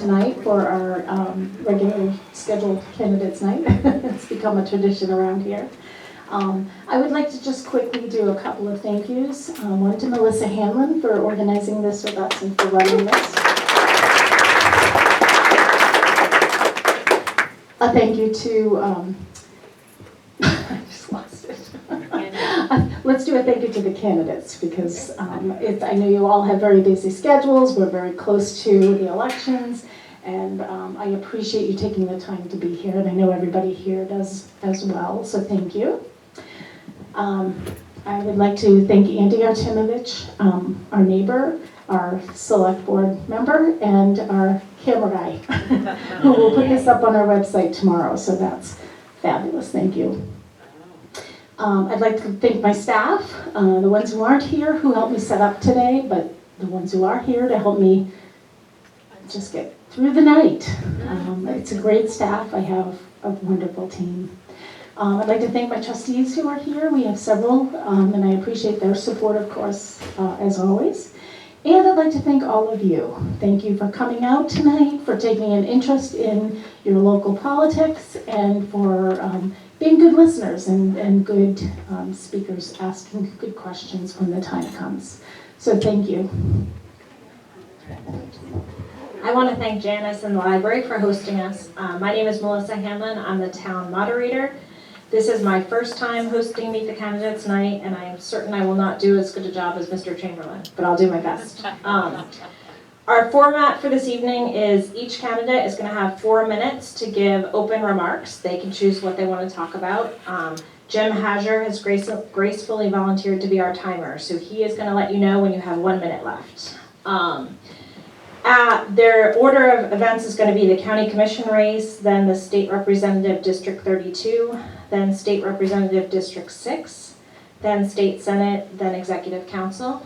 tonight for our regularly scheduled candidates night. It's become a tradition around here. I would like to just quickly do a couple of thank yous. One to Melissa Hanlon for organizing this with us and for running this. A thank you to, I just lost it. Let's do a thank you to the candidates because I know you all have very busy schedules. We're very close to the elections, and I appreciate you taking the time to be here, and I know everybody here does as well, so thank you. I would like to thank Andy Artimovich, our neighbor, our select board member, and our camera guy, who will put this up on our website tomorrow, so that's fabulous, thank you. I'd like to thank my staff, the ones who aren't here who helped me set up today, but the ones who are here to help me just get through the night. It's a great staff. I have a wonderful team. I'd like to thank my trustees who are here. We have several, and I appreciate their support, of course, as always. And I'd like to thank all of you. Thank you for coming out tonight, for taking an interest in your local politics, and for being good listeners and good speakers, asking good questions when the time comes. So thank you. I want to thank Janice and the library for hosting us. My name is Melissa Hanlon. I'm the town moderator. This is my first time hosting Meet the Candidates Night, and I am certain I will not do as good a job as Mr. Chamberlain, but I'll do my best. Our format for this evening is each candidate is going to have 4 minutes to give open remarks. They can choose what they want to talk about. Jim Hager has gracefully volunteered to be our timer, so he is going to let you know when you have 1 minute left. Their order of events is going to be the county commission race, then the state representative district 32, then state representative district 6, then state senate, then executive council.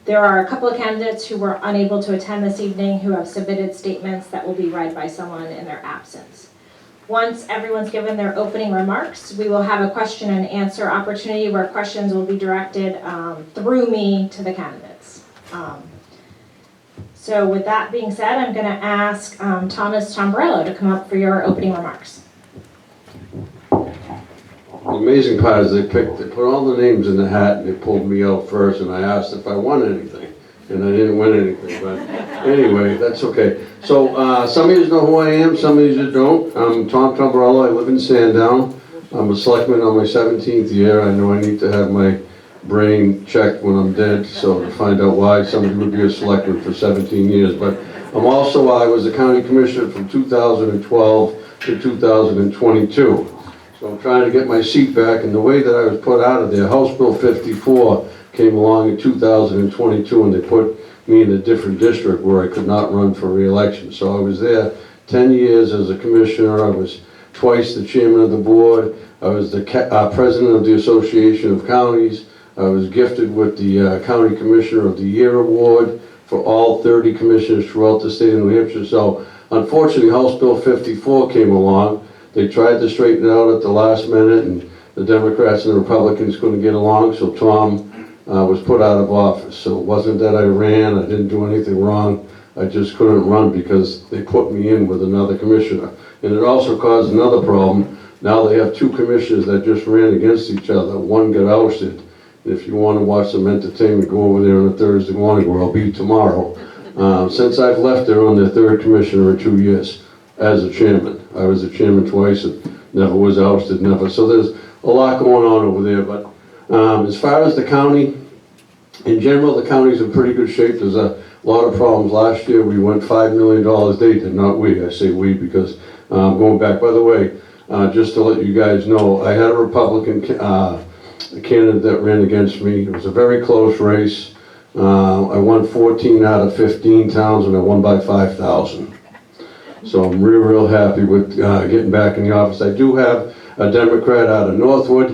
There are a couple of candidates who were unable to attend this evening who have submitted statements that will be read by someone in their absence. Once everyone's given their opening remarks, we will have a question and answer opportunity where questions will be directed through me to the candidates. So with that being said, I'm going to ask Thomas Tomberello to come up for your opening remarks. The amazing part is they put all the names in the hat and they pulled me out first, and I asked if I won anything, and I didn't win anything, but anyway, that's okay. So some of you know who I am, some of you don't. I'm Tom Tomberello. I live in Sandown. I'm a selectman on my 17th year. I know I need to have my brain checked when I'm dead, so to find out why somebody would be a selectman for 17 years. But I was a county commissioner from 2012 to 2022. So I'm trying to get my seat back, and the way that I was put out of there, House Bill 54 came along in 2022, and they put me in a different district where I could not run for re-election. So I was there 10 years as a commissioner. I was twice the chairman of the board. I was the president of the Association of Counties. I was gifted with the County Commissioner of the Year Award for all 30 commissioners throughout the state of New Hampshire. So unfortunately, House Bill 54 came along. They tried to straighten it out at the last minute, and the Democrats and the Republicans couldn't get along, so Tom was put out of office. So it wasn't that I ran, I didn't do anything wrong, I just couldn't run because they put me in with another commissioner. And it also caused another problem. Now they have 2 commissioners that just ran against each other. One got ousted. And if you want to watch some entertainment, go over there on a Thursday morning where I'll be tomorrow. Since I've left, they're on their 3rd commissioner in 2 years. As a chairman. I was a chairman twice and never was ousted, never. So there's a lot going on over there. But as far as the county, in general, the county's in pretty good shape. There's a lot of problems. Last year we went $5 million. They did, not we. I say we because going back. By the way, just to let you guys know, I had a Republican candidate that ran against me. It was a very close race. I won 14 out of 15 towns and I won by 5,000. So I'm real happy with getting back in the office. I do have a Democrat out of Northwood.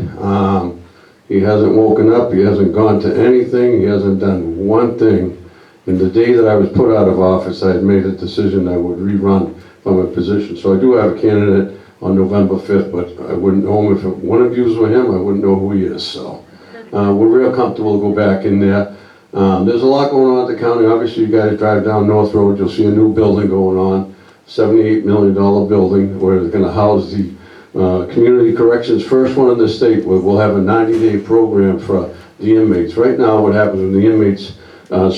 He hasn't woken up, he hasn't gone to anything, he hasn't done one thing. And the day that I was put out of office, I had made a decision I would rerun from a position. So I do have a candidate on November 5th, but I wouldn't know him. If one of you were him, I wouldn't know who he is. So we're real comfortable to go back in there. There's a lot going on at the county. Obviously, you guys drive down North Road, you'll see a new building going on, $78 million building where they're gonna house the community corrections, first one in the state, where we'll have a 90-day program for the inmates. Right now, what happens when the inmates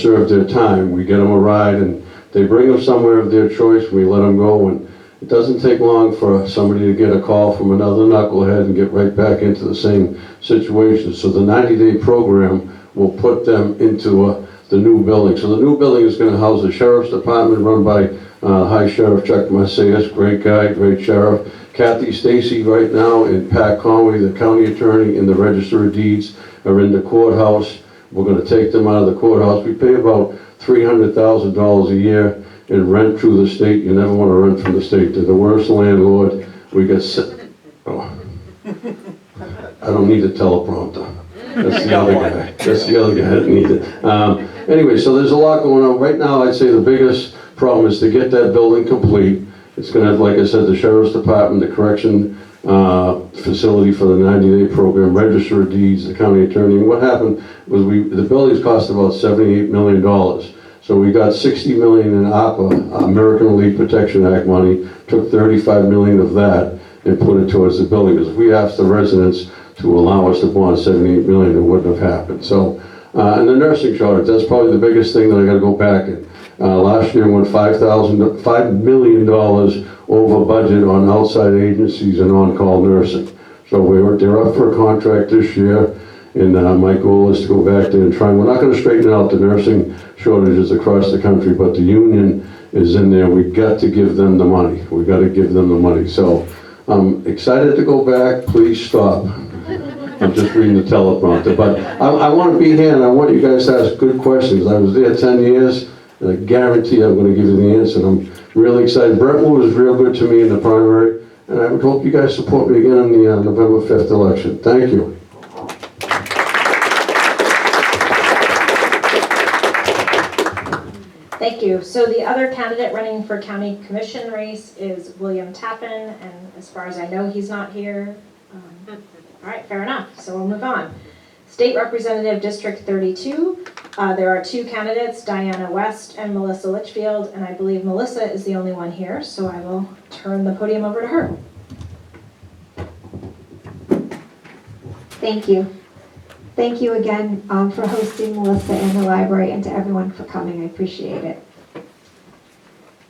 serve their time, we get them a ride and they bring them somewhere of their choice, we let them go, and it doesn't take long for somebody to get a call from another knucklehead and get right back into the same situation. So the 90-day program will put them into the new building. So the new building is going to house the Sheriff's Department run by High Sheriff Chuck Macias, great guy, great sheriff. Kathy Stacy right now and Pat Conway, the county attorney, and the Register of Deeds are in the courthouse. We're going to take them out of the courthouse. We pay about $300,000 a year in rent through the state. You never want to rent from the state. They're the worst landlord. We got I don't need a teleprompter. That's the other guy. That's the other guy that needs it. Anyway, so there's a lot going on. Right now, I'd say the biggest problem is to get that building complete. It's going to have, like I said, the Sheriff's Department, the correction facility for the 90-day program, Register of Deeds, the county attorney. And what happened was the buildings cost about $78 million. So we got $60 million in APA, American League Protection Act money, took $35 million of that and put it towards the building. Because if we asked the residents to allow us to bond $78 million, it wouldn't have happened. So, and the nursing shortage, that's probably the biggest thing that I got to go back in. Last year went $5 million over budget on outside agencies and on-call nursing. So they're up for a contract this year, and my goal is to go back there and try. We're not going to straighten out the nursing shortages across the country, but the union is in there. We've got to give them the money. We've got to give them the money. So I'm excited to go back. Please stop. I'm just reading the teleprompter, but I want to be here and I want you guys to ask good questions. I was there 10 years. And I guarantee I'm going to give you the answer. And I'm really excited. Brentwood was real good to me in the primary, and I would hope you guys support me again in the November 5th election. Thank you. Thank you. So the other candidate running for county commission race is William Tappan, and as far as I know, he's not here. All right, fair enough. So we'll move on. State Representative District 32. There are two candidates, Diana West and Melissa Litchfield, and I believe Melissa is the only one here, so I will turn the podium over to her. Thank you. Thank you again for hosting Melissa and the library, and to everyone for coming. I appreciate it.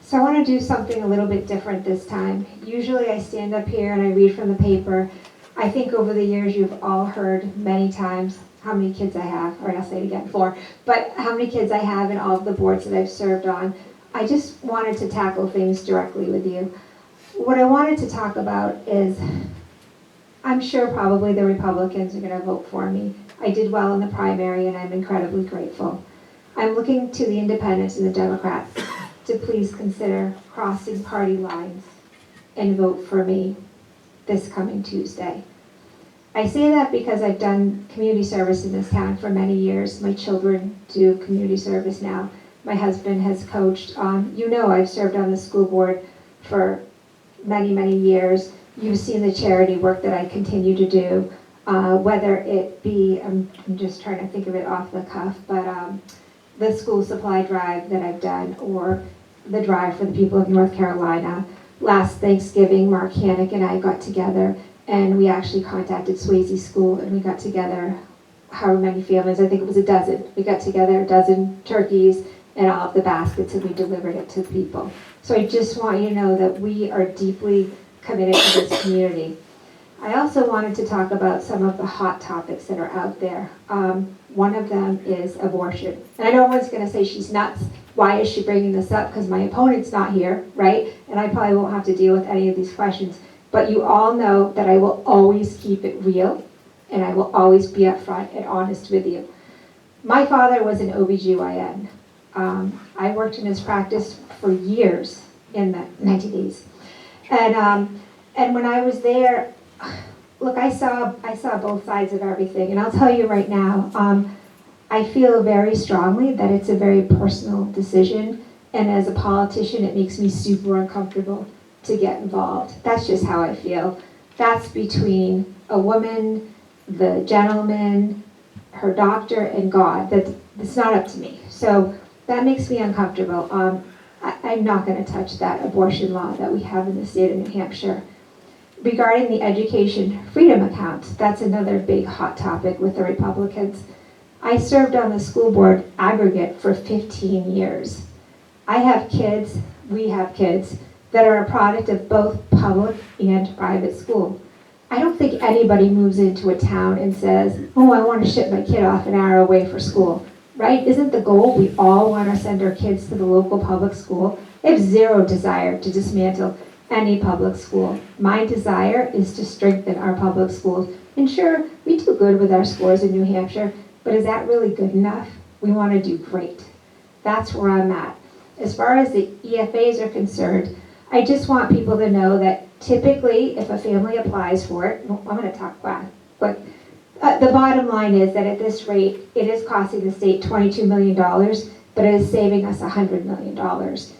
So I want to do something a little bit different this time. Usually I stand up here and I read from the paper. I think over the years you've all heard many times how many kids I have, or I'll say it again, 4, but how many kids I have in all of the boards that I've served on. I just wanted to tackle things directly with you. What I wanted to talk about is, I'm sure probably the Republicans are going to vote for me. I did well in the primary and I'm incredibly grateful. I'm looking to the independents and the Democrats to please consider crossing party lines and vote for me this coming Tuesday. I say that because I've done community service in this town for many years. My children do community service now. My husband has coached. I've served on the school board for many, many years. You've seen the charity work that I continue to do, whether it be, I'm just trying to think of it off the cuff, but the school supply drive that I've done, or the drive for the people of North Carolina. Last Thanksgiving, Mark Hannick and I got together and we actually contacted Swayze School and we got together however many families, I think it was a dozen. We got together a dozen turkeys and all of the baskets and we delivered it to people. So I just want you to know that we are deeply committed to this community. I also wanted to talk about some of the hot topics that are out there. One of them is abortion. And I know everyone's going to say she's nuts. Why is she bringing this up? Because my opponent's not here, right? And I probably won't have to deal with any of these questions. But you all know that I will always keep it real, and I will always be upfront and honest with you. My father was an OBGYN. I worked in his practice for years in the 1980s. And when I was there, look, I saw both sides of everything. And I'll tell you right now, I feel very strongly that it's a very personal decision. And as a politician, it makes me super uncomfortable to get involved. That's just how I feel. That's between a woman, the gentleman, her doctor, and God. it's not up to me. So that makes me uncomfortable. I'm not going to touch that abortion law that we have in the state of New Hampshire. Regarding the education freedom account, that's another big hot topic with the Republicans. I served on the school board aggregate for 15 years. I have kids, we have kids, that are a product of both public and private school. I don't think anybody moves into a town and says, oh, I want to ship my kid off an hour away for school, right? Isn't the goal we all want to send our kids to the local public school? I have zero desire to dismantle any public school. My desire is to strengthen our public schools. And sure, we do good with our scores in New Hampshire, but is that really good enough? We want to do great. That's where I'm at. As far as the EFAs are concerned, I just want people to know that typically if a family applies for it, I'm going to talk quick. The bottom line is that at this rate, it is costing the state $22 million, but it is saving us $100 million.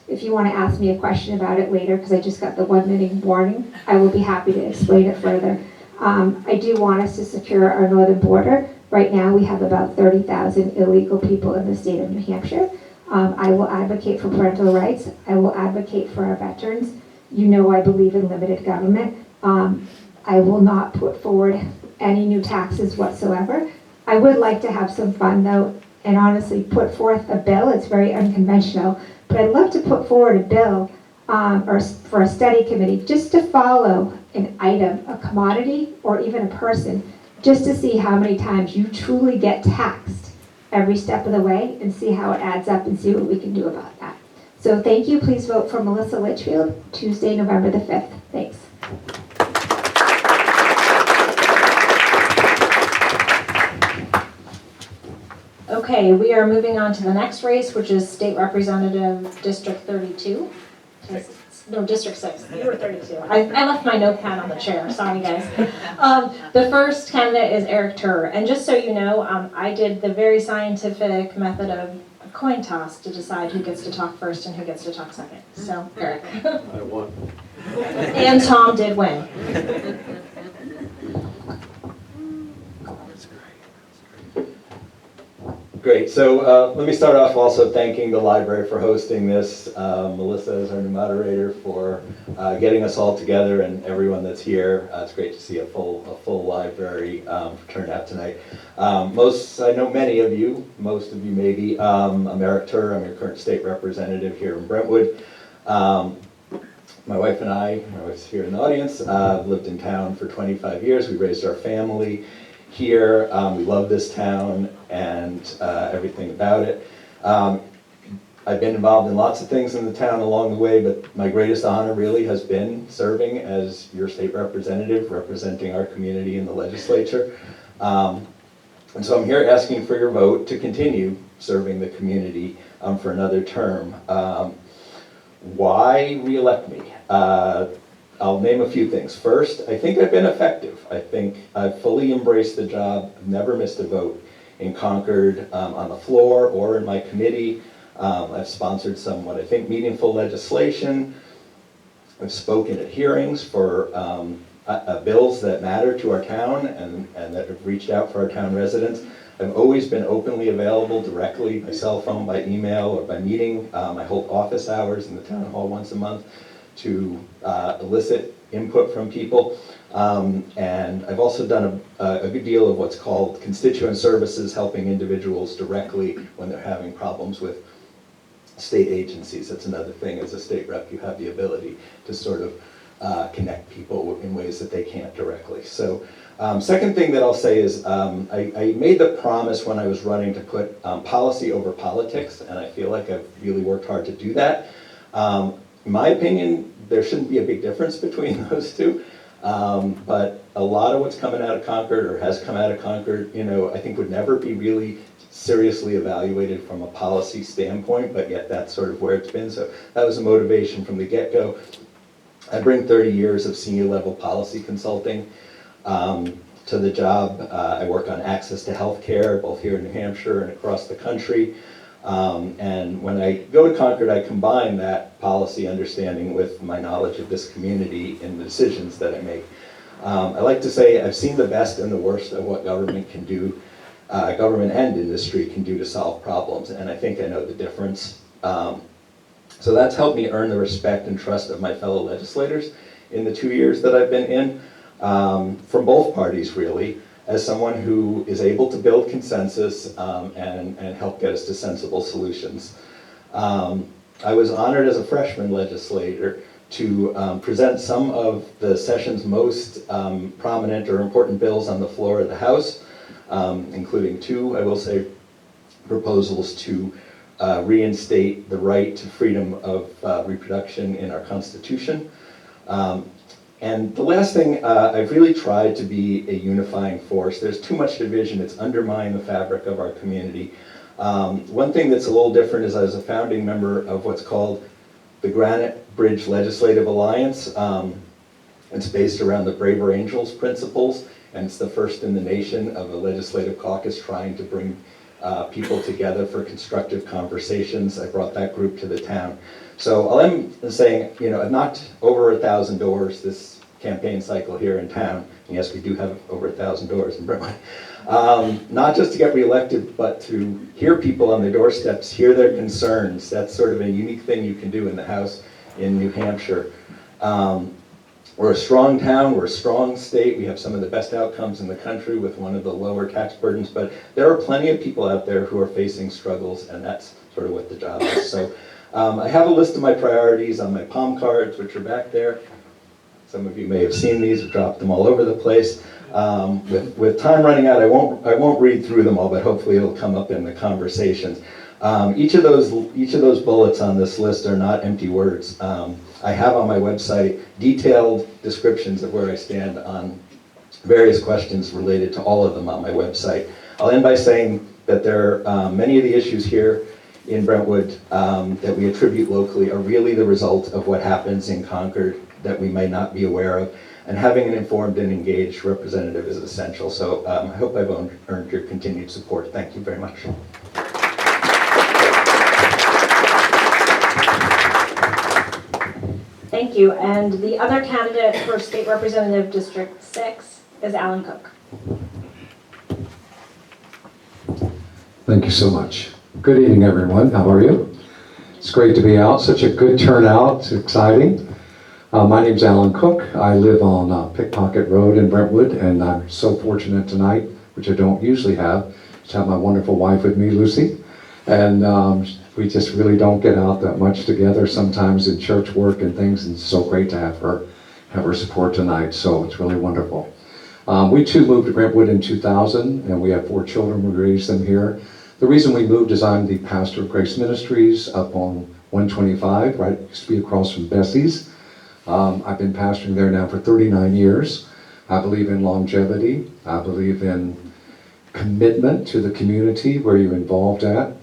If you want to ask me a question about it later, because I just got the 1-minute warning, I will be happy to explain it further. I do want us to secure our northern border. Right now, we have about 30,000 illegal people in the state of New Hampshire. I will advocate for parental rights. I will advocate for our veterans. You know I believe in limited government. I will not put forward any new taxes whatsoever. I would like to have some fun though, and honestly put forth a bill. It's very unconventional, but I'd love to put forward a bill or for a study committee just to follow an item, a commodity, or even a person, just to see how many times you truly get taxed every step of the way and see how it adds up and see what we can do about that. So thank you. Please vote for Melissa Litchfield, Tuesday, November the 5th. Thanks. Okay, we are moving on to the next race, which is State Representative District 32. No, District 6. You were 32. I left my notepad on the chair. Sorry, guys. The first candidate is Eric Turer. And just so you know, I did the very scientific method of a coin toss to decide who gets to talk first and who gets to talk second. So, Eric. I won. And Tom did win. Great, so let me start off also thanking the library for hosting this, Melissa as our new moderator for getting us all together and everyone that's here. It's great to see a full library turnout tonight. I know many of you, most of you maybe. I'm Eric Turer, I'm your current state representative here in Brentwood. My wife and I, my wife's here in the audience, lived in town for 25 years. We raised our family here. We love this town and everything about it. I've been involved in lots of things in the town along the way, but my greatest honor really has been serving as your state representative, representing our community in the legislature. And so I'm here asking for your vote to continue serving the community for another term. Why re-elect me? I'll name a few things. First, I think I've been effective. I think I've fully embraced the job. I've never missed a vote in Concord on the floor or in my committee. I've sponsored some what I think meaningful legislation. I've spoken at hearings for bills that matter to our town and that have reached out for our town residents. I've always been openly available directly by cell phone, by email, or by meeting. I hold office hours in the town hall once a month to elicit input from people. And I've also done a good deal of what's called constituent services, helping individuals directly when they're having problems with state agencies. That's another thing. As a state rep, you have the ability to sort of connect people in ways that they can't directly. So second thing that I'll say is I made the promise when I was running to put policy over politics, and I feel like I've really worked hard to do that. In my opinion, there shouldn't be a big difference between those two, but a lot of what's coming out of Concord or has come out of Concord, I think would never be really seriously evaluated from a policy standpoint, but yet that's sort of where it's been. So that was a motivation from the get-go. I bring 30 years of senior level policy consulting to the job. I work on access to health care, both here in New Hampshire and across the country. And when I go to Concord, I combine that policy understanding with my knowledge of this community in the decisions that I make. I like to say I've seen the best and the worst of what government can do government and industry can do to solve problems, and I think I know the difference. So that's helped me earn the respect and trust of my fellow legislators in the 2 years that I've been in, from both parties really, as someone who is able to build consensus and help get us to sensible solutions. I was honored as a freshman legislator to present some of the session's most prominent or important bills on the floor of the House, including two, I will say, proposals to reinstate the right to freedom of reproduction in our Constitution. And the last thing, I've really tried to be a unifying force. There's too much division, it's undermined the fabric of our community. One thing that's a little different is I was a founding member of what's called the Granite Bridge Legislative Alliance. It's based around the Braver Angels principles, and it's the first in the nation of a legislative caucus trying to bring people together for constructive conversations. I brought that group to the town. So I'll end saying, I've knocked over 1,000 doors this campaign cycle here in town. And yes, we do have over 1,000 doors in Brentwood. Not just to get reelected, but to hear people on their doorsteps, hear their concerns. That's sort of a unique thing you can do in the House in New Hampshire. We're a strong town, we're a strong state, we have some of the best outcomes in the country with one of the lower tax burdens, but there are plenty of people out there who are facing struggles, and that's sort of what the job is. So I have a list of my priorities on my palm cards, which are back there. Some of you may have seen these, I've dropped them all over the place. With time running out, I won't read through them all, but hopefully it'll come up in the conversations. Each of those bullets on this list are not empty words. I have on my website detailed descriptions of where I stand on various questions related to all of them on my website. I'll end by saying that there are many of the issues here in Brentwood that we attribute locally are really the result of what happens in Concord that we may not be aware of, and having an informed and engaged representative is essential. So I hope I've earned your continued support. Thank you very much. Thank you. And the other candidate for State Representative District 6 is Alan Cook. Thank you so much. Good evening, everyone. How are you? It's great to be out. Such a good turnout. It's exciting. My name's Alan Cook. I live on Pickpocket Road in Brentwood, and I'm so fortunate tonight, which I don't usually have, to have my wonderful wife with me, Lucy. And we just really don't get out that much together sometimes in church work and things, and it's so great to have her support tonight. So it's really wonderful. We too moved to Brentwood in 2000, and we have 4 children. We raised them here. The reason we moved is I'm the pastor of Grace Ministries up on 125, right? Used to be across from Bessie's. I've been pastoring there now for 39 years. I believe in longevity. I believe in commitment to the community where you're involved at.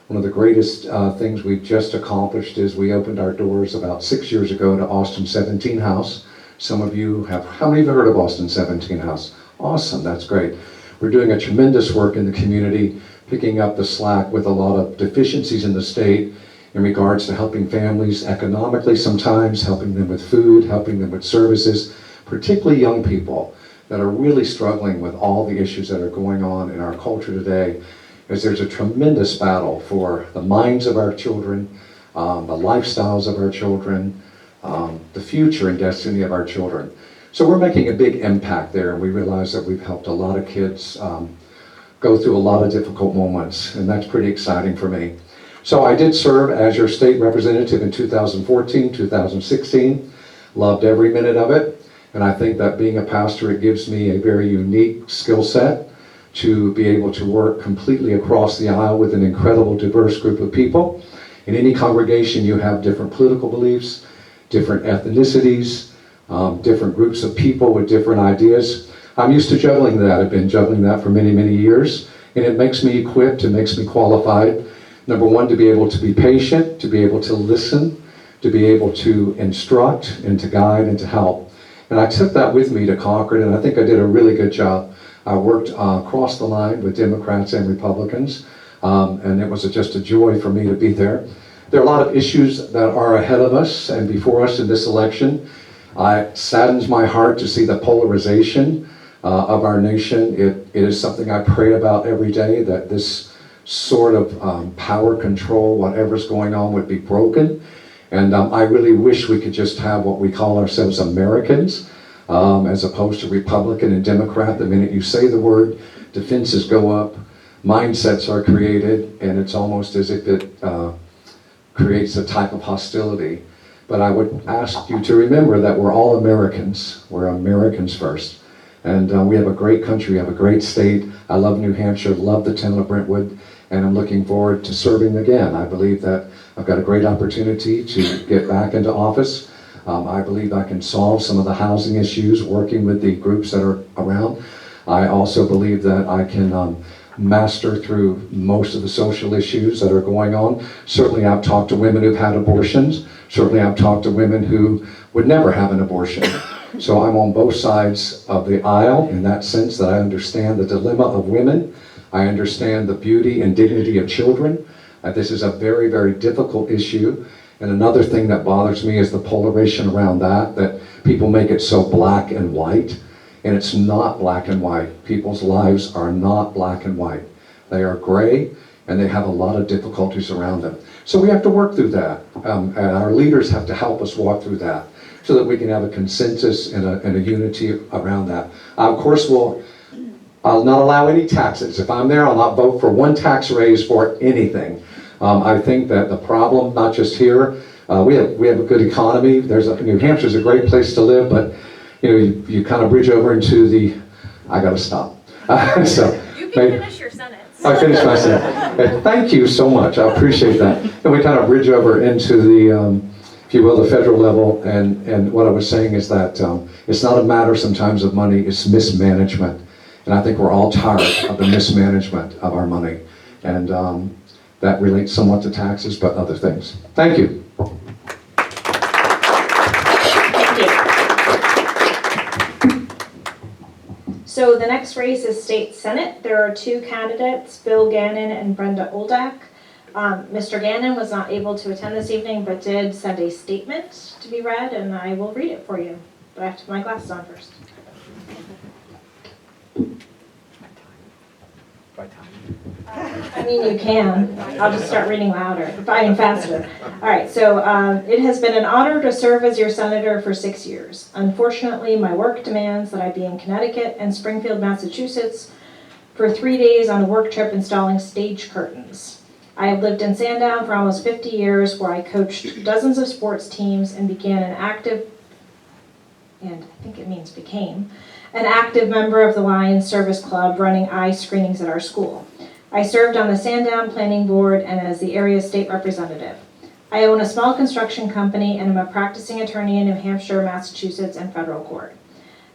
One of the greatest things we've just accomplished is we opened our doors about 6 years ago to Austin 17 House. Some of you have, how many of you heard of Austin 17 House? Awesome, that's great. We're doing a tremendous work in the community, picking up the slack with a lot of deficiencies in the state in regards to helping families economically sometimes, helping them with food, helping them with services, particularly young people that are really struggling with all the issues that are going on in our culture today, as there's a tremendous battle for the minds of our children, the lifestyles of our children, the future and destiny of our children. So we're making a big impact there, and we realize that we've helped a lot of kids go through a lot of difficult moments, and that's pretty exciting for me. So I did serve as your state representative in 2014, 2016, loved every minute of it, and I think that being a pastor, it gives me a very unique skill set to be able to work completely across the aisle with an incredible diverse group of people. In any congregation you have different political beliefs, different ethnicities, different groups of people with different ideas. I'm used to juggling that. I've been juggling that for many, many years, and it makes me equipped, it makes me qualified. Number one, to be able to be patient, to be able to listen, to be able to instruct and to guide and to help. And I took that with me to Concord, and I think I did a really good job. I worked across the line with Democrats and Republicans, and it was just a joy for me to be there. There are a lot of issues that are ahead of us and before us in this election. It saddens my heart to see the polarization of our nation. It is something I pray about every day, that this sort of power control, whatever's going on, would be broken. And I really wish we could just have what we call ourselves Americans, as opposed to Republican and Democrat. The minute you say the word, defenses go up, mindsets are created, and it's almost as if it creates a type of hostility. But I would ask you to remember that we're all Americans. We're Americans first. And we have a great country, we have a great state. I love New Hampshire, love the town of Brentwood, and I'm looking forward to serving again. I believe that I've got a great opportunity to get back into office. I believe I can solve some of the housing issues working with the groups that are around. I also believe that I can master through most of the social issues that are going on. Certainly I've talked to women who've had abortions. Certainly I've talked to women who would never have an abortion. So I'm on both sides of the aisle in that sense, that I understand the dilemma of women. I understand the beauty and dignity of children. This is a very, very difficult issue. And another thing that bothers me is the polarization around that people make it so black and white. And it's not black and white. People's lives are not black and white. They are gray, and they have a lot of difficulties around them. So we have to work through that. And our leaders have to help us walk through that so that we can have a consensus and a unity around that. Of course, I'll not allow any taxes. If I'm there, I'll not vote for one tax raise for anything. I think that the problem, not just here, we have a good economy. New Hampshire's a great place to live, but you kind of bridge over into I gotta stop. So you can finish your sentence. I finished my sentence. Thank you so much. I appreciate that. And we kind of bridge over into the, if you will, the federal level. And what I was saying is that it's not a matter sometimes of money, it's mismanagement. And I think we're all tired of the mismanagement of our money. And that relates somewhat to taxes, but other things. Thank you. So the next race is State Senate. There are two candidates, Bill Gannon and Brenda Oldak. Mr. Gannon was not able to attend this evening, but did send a statement to be read, and I will read it for you. But I have to put my glasses on first. I mean, you can. I'll just start reading louder, faster. All right, so it has been an honor to serve as your senator for 6 years. Unfortunately, my work demands that I be in Connecticut and Springfield, Massachusetts for 3 days on a work trip installing stage curtains. I have lived in Sandown for almost 50 years, where I coached dozens of sports teams and became an active member of the Lions Service Club, running eye screenings at our school. I served on the Sandown Planning Board and as the area state representative. I own a small construction company and am a practicing attorney in New Hampshire, Massachusetts, and federal court.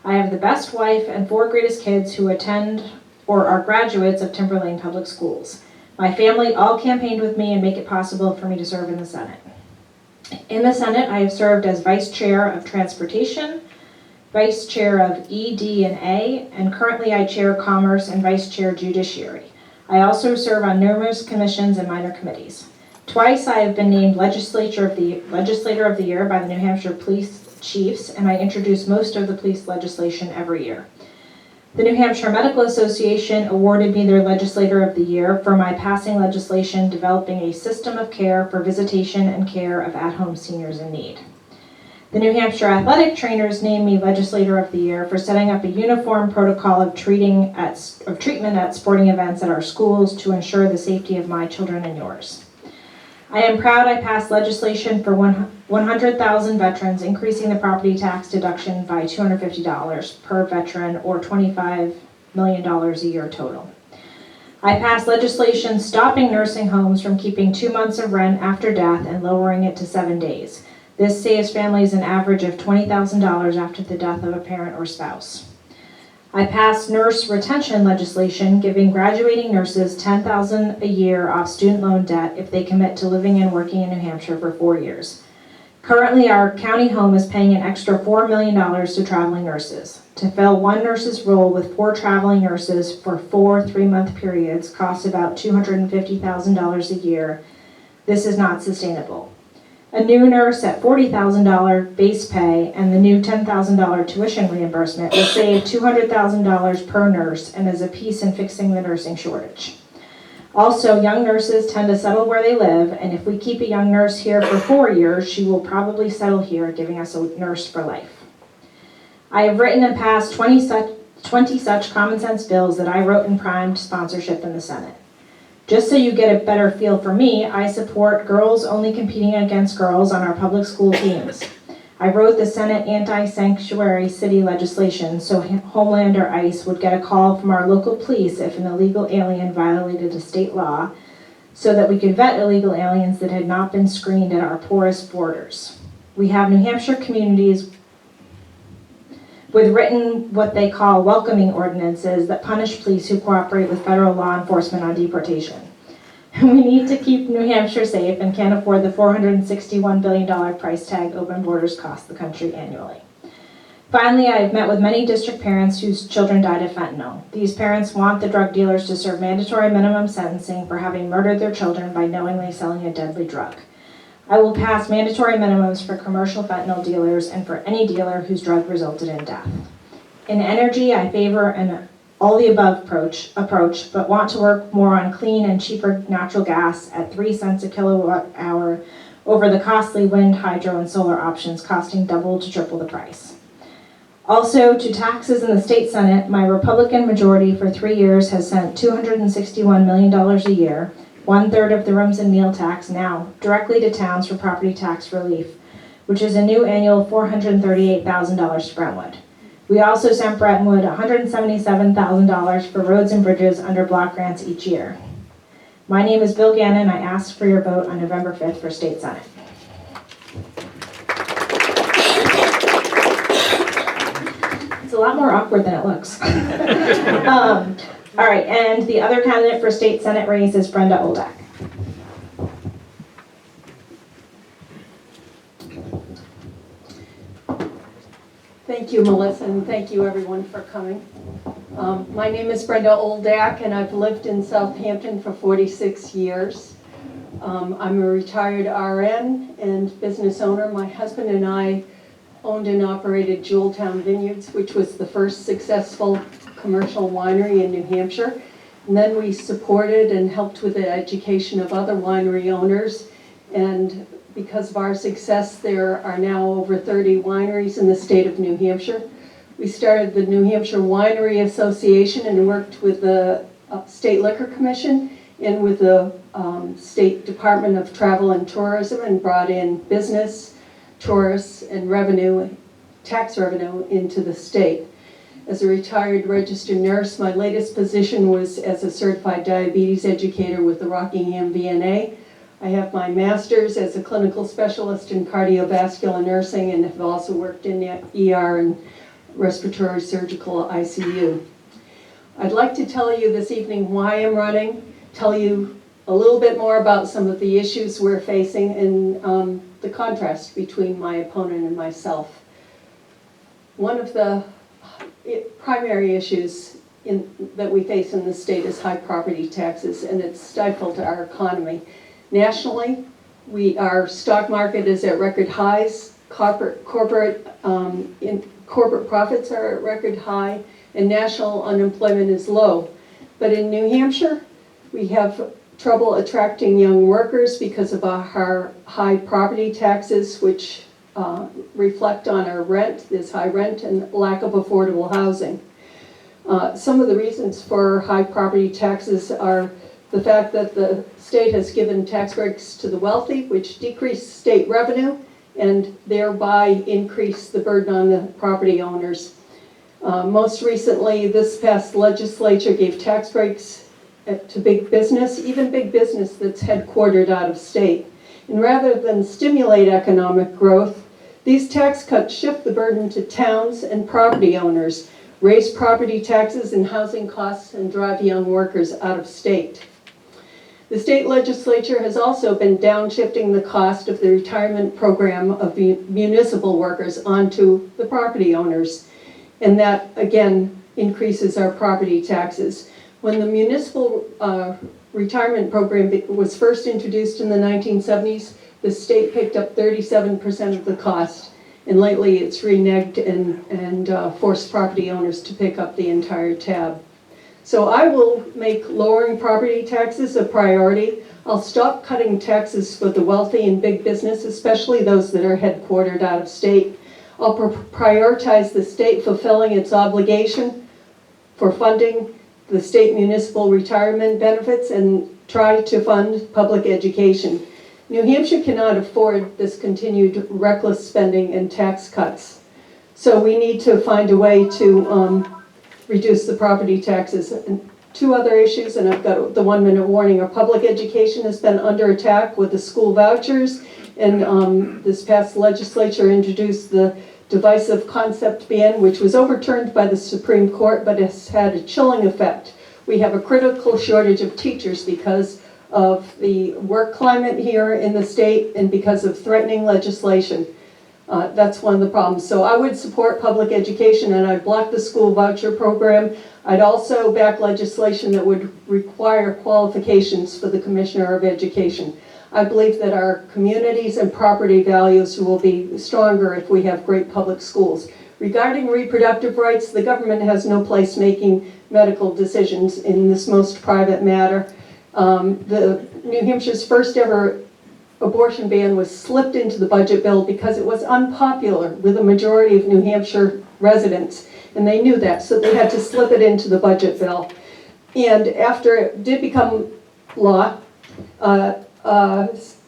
I have the best wife and 4 greatest kids who attend or are graduates of Timber Lane Public Schools. My family all campaigned with me and make it possible for me to serve in the Senate. In the Senate, I have served as Vice Chair of Transportation, Vice Chair of ED&A, and currently I chair Commerce and Vice Chair Judiciary. I also serve on numerous commissions and minor committees. Twice I have been named Legislator of the Year by the New Hampshire Police Chiefs, and I introduce most of the police legislation every year. The New Hampshire Medical Association awarded me their Legislator of the Year for my passing legislation developing a system of care for visitation and care of at-home seniors in need. The New Hampshire Athletic Trainers named me Legislator of the Year for setting up a uniform protocol of treatment at sporting events at our schools to ensure the safety of my children and yours. I am proud I passed legislation for 100,000 veterans, increasing the property tax deduction by $250 per veteran, or $25 million a year total. I passed legislation stopping nursing homes from keeping 2 months of rent after death and lowering it to 7 days. This saves families an average of $20,000 after the death of a parent or spouse. I passed nurse retention legislation giving graduating nurses $10,000 a year off student loan debt if they commit to living and working in New Hampshire for 4 years. Currently, our county home is paying an extra $4 million to traveling nurses. To fill one nurse's role with 4 traveling nurses for 4 3-month periods costs about $250,000 a year. This is not sustainable. A new nurse at $40,000 base pay and the new $10,000 tuition reimbursement will save $200,000 per nurse and is a piece in fixing the nursing shortage. Also, young nurses tend to settle where they live, and if we keep a young nurse here for 4 years, she will probably settle here, giving us a nurse for life. I have written and passed 20 such common sense bills that I wrote and primed sponsorship in the Senate. Just so you get a better feel for me, I support girls only competing against girls on our public school teams. I wrote the Senate anti-sanctuary city legislation so Homeland or ICE would get a call from our local police if an illegal alien violated a state law, so that we could vet illegal aliens that had not been screened at our porous borders. We have New Hampshire communities with written what they call welcoming ordinances that punish police who cooperate with federal law enforcement on deportation. We need to keep New Hampshire safe and can't afford the $461 billion price tag open borders cost the country annually. Finally, I have met with many district parents whose children died of fentanyl. These parents want the drug dealers to serve mandatory minimum sentencing for having murdered their children by knowingly selling a deadly drug. I will pass mandatory minimums for commercial fentanyl dealers and for any dealer whose drug resulted in death. In energy, I favor an all-the-above approach, but want to work more on clean and cheaper natural gas at 3 cents a kilowatt hour over the costly wind, hydro, and solar options costing double to triple the price. Also, to taxes in the state Senate, my Republican majority for 3 years has sent $261 million a year, 1/3 of the rooms and meal tax now, directly to towns for property tax relief, which is a new annual $438,000 to Brentwood. We also sent Brentwood $177,000 for roads and bridges under block grants each year. My name is Bill Gannon. I ask for your vote on November 5th for State Senate. It's a lot more awkward than it looks. All right, and the other candidate for State Senate race is Brenda Oldak. Thank you, Melissa, and thank you everyone for coming. My name is Brenda Oldak, and I've lived in Southampton for 46 years. I'm a retired RN and business owner. My husband and I owned and operated Jeweltown Vineyards, which was the first successful commercial winery in New Hampshire. And then we supported and helped with the education of other winery owners. And because of our success, there are now over 30 wineries in the state of New Hampshire. We started the New Hampshire Winery Association and worked with the State Liquor Commission and with the State Department of Travel and Tourism, and brought in business, tourists, and revenue, tax revenue into the state. As a retired registered nurse, my latest position was as a certified diabetes educator with the Rockingham VNA. I have my master's as a clinical specialist in cardiovascular nursing and have also worked in the ER and respiratory surgical ICU. I'd like to tell you this evening why I'm running, tell you a little bit more about some of the issues we're facing and the contrast between my opponent and myself. One of the primary issues that we face in the state is high property taxes, and it's stifled our economy. Nationally, our stock market is at record highs, corporate profits are at record high, and national unemployment is low. But in New Hampshire, we have trouble attracting young workers because of our high property taxes, which reflect on our rent. There's high rent and lack of affordable housing. Some of the reasons for high property taxes are the fact that the state has given tax breaks to the wealthy, which decrease state revenue and thereby increase the burden on the property owners. Most recently, this past legislature gave tax breaks to big business, even big business that's headquartered out of state. And rather than stimulate economic growth, these tax cuts shift the burden to towns and property owners, raise property taxes and housing costs, and drive young workers out of state. The state legislature has also been downshifting the cost of the retirement program of the municipal workers onto the property owners. And that, again, increases our property taxes. When the municipal retirement program was first introduced in the 1970s, the state picked up 37% of the cost, and lately it's reneged and forced property owners to pick up the entire tab. So I will make lowering property taxes a priority. I'll stop cutting taxes for the wealthy and big business, especially those that are headquartered out of state. I'll prioritize the state fulfilling its obligation for funding the state municipal retirement benefits and try to fund public education. New Hampshire cannot afford this continued reckless spending and tax cuts. So we need to find a way to reduce the property taxes. And two other issues, and I've got the 1-minute warning. Our public education has been under attack with the school vouchers, and this past legislature introduced the divisive concept ban, which was overturned by the Supreme Court, but has had a chilling effect. We have a critical shortage of teachers because of the work climate here in the state and because of threatening legislation. That's one of the problems. So I would support public education, and I'd block the school voucher program. I'd also back legislation that would require qualifications for the Commissioner of Education. I believe that our communities and property values will be stronger if we have great public schools. Regarding reproductive rights, the government has no place making medical decisions in this most private matter. The New Hampshire's first ever abortion ban was slipped into the budget bill because it was unpopular with a majority of New Hampshire residents, and they knew that, so they had to slip it into the budget bill. And after it did become law,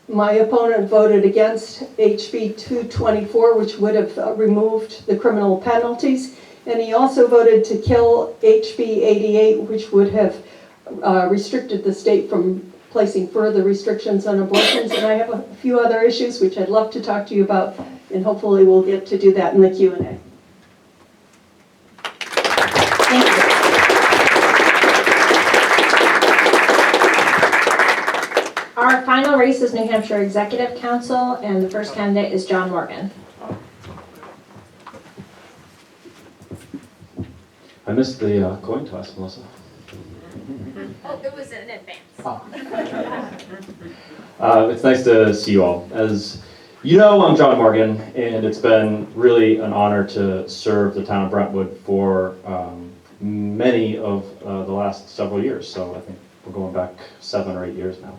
my opponent voted against HB 224, which would have removed the criminal penalties, and he also voted to kill HB 88, which would have restricted the state from placing further restrictions on abortions. And I have a few other issues which I'd love to talk to you about, and hopefully we'll get to do that in the Q&A. Thank you. Our final race is New Hampshire Executive Council, and the first candidate is Jon Morgan. I missed the coin toss, Melissa. Oh, it was in advance. It's nice to see you all. As you know, I'm Jon Morgan, and it's been really an honor to serve the town of Brentwood for many of the last several years. So I think we're going back 7 or 8 years now.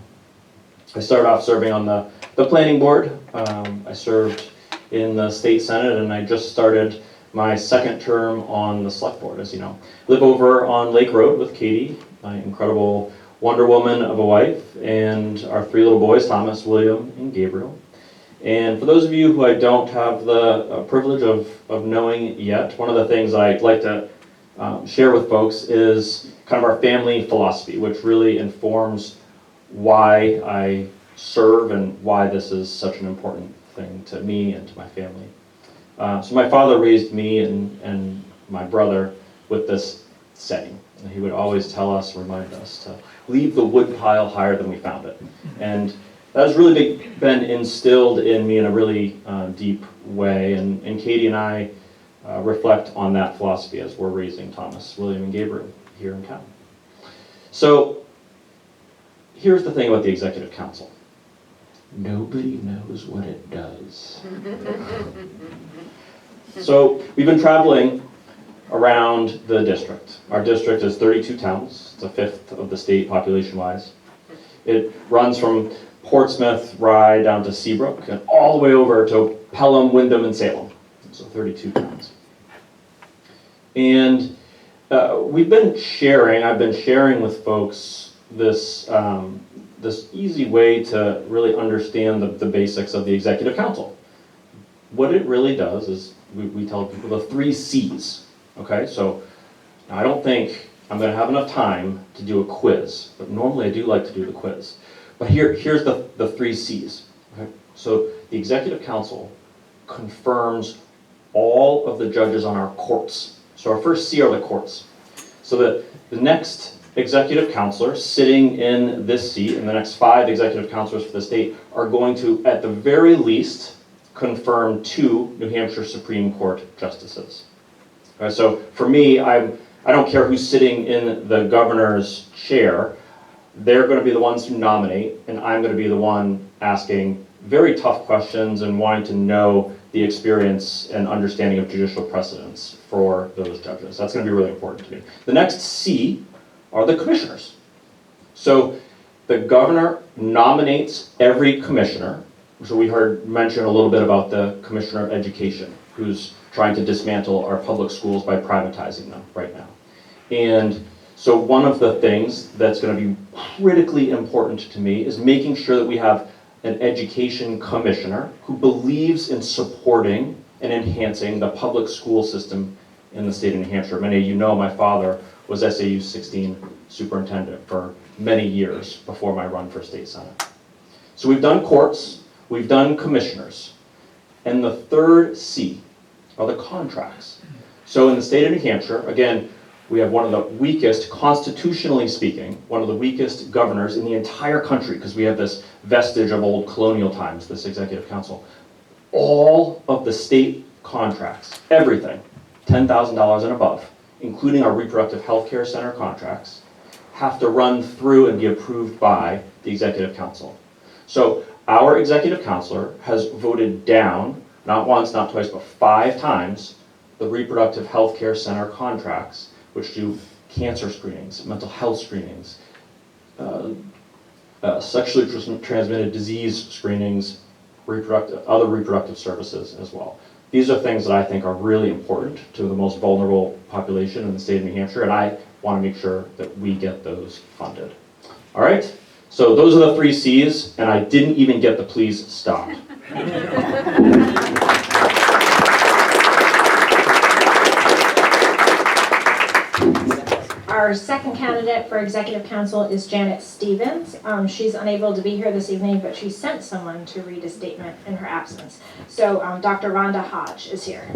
I started off serving on the planning board. I served in the state senate, and I just started my second term on the select board, as you know. Live over on Lake Road with Katie, my incredible Wonder Woman of a wife, and our 3 little boys, Thomas, William, and Gabriel. And for those of you who I don't have the privilege of knowing yet, one of the things I'd like to share with folks is kind of our family philosophy, which really informs why I serve and why this is such an important thing to me and to my family. So my father raised me and my brother with this saying. And he would always tell us, remind us to leave the wood pile higher than we found it. And that has really been instilled in me in a really deep way. And Katie and I reflect on that philosophy as we're raising Thomas, William, and Gabriel here in town. So here's the thing about the Executive Council. Nobody knows what it does. So we've been traveling around the district. Our district is 32 towns. It's a fifth of the state population-wise. It runs from Portsmouth, Rye, down to Seabrook, and all the way over to Pelham, Wyndham, and Salem. So 32 towns. And I've been sharing with folks this easy way to really understand the basics of the Executive Council. What it really does is we tell people the 3 C's, okay? So I don't think I'm gonna have enough time to do a quiz, but normally I do like to do the quiz. But here's the 3 C's, okay? So the Executive Council confirms all of the judges on our courts. So our first C are the courts. So the next executive counselor sitting in this seat, and the next 5 executive counselors for the state are going to, at the very least, confirm 2 New Hampshire Supreme Court justices. All right, so for me, I don't care who's sitting in the governor's chair. They're going to be the ones who nominate, and I'm going to be the one asking very tough questions and wanting to know the experience and understanding of judicial precedents for those judges. That's going to be really important to me. The next C are the commissioners. So the governor nominates every commissioner. So we heard mention a little bit about the commissioner of education, who's trying to dismantle our public schools by privatizing them right now. And so one of the things that's going to be critically important to me is making sure that we have an education commissioner who believes in supporting and enhancing the public school system in the state of New Hampshire. Many of you know my father was SAU 16 superintendent for many years before my run for state senate. So we've done courts, we've done commissioners, and the third C are the contracts. So in the state of New Hampshire, again, we have one of the weakest, constitutionally speaking, one of the weakest governors in the entire country, because we have this vestige of old colonial times, this executive council. All of the state contracts, everything, $10,000 and above, including our reproductive health care center contracts, have to run through and be approved by the executive council. So our executive counselor has voted down, not once, not twice, but 5 times, the reproductive health care center contracts, which do cancer screenings, mental health screenings, sexually transmitted disease screenings, other reproductive services as well. These are things that I think are really important to the most vulnerable population in the state of New Hampshire, and I want to make sure that we get those funded. All right, so those are the 3 C's, and I didn't even get the please stop. Our second candidate for executive council is Janet Stevens. She's unable to be here this evening, but she sent someone to read a statement in her absence. So Dr. Rhonda Hodge is here.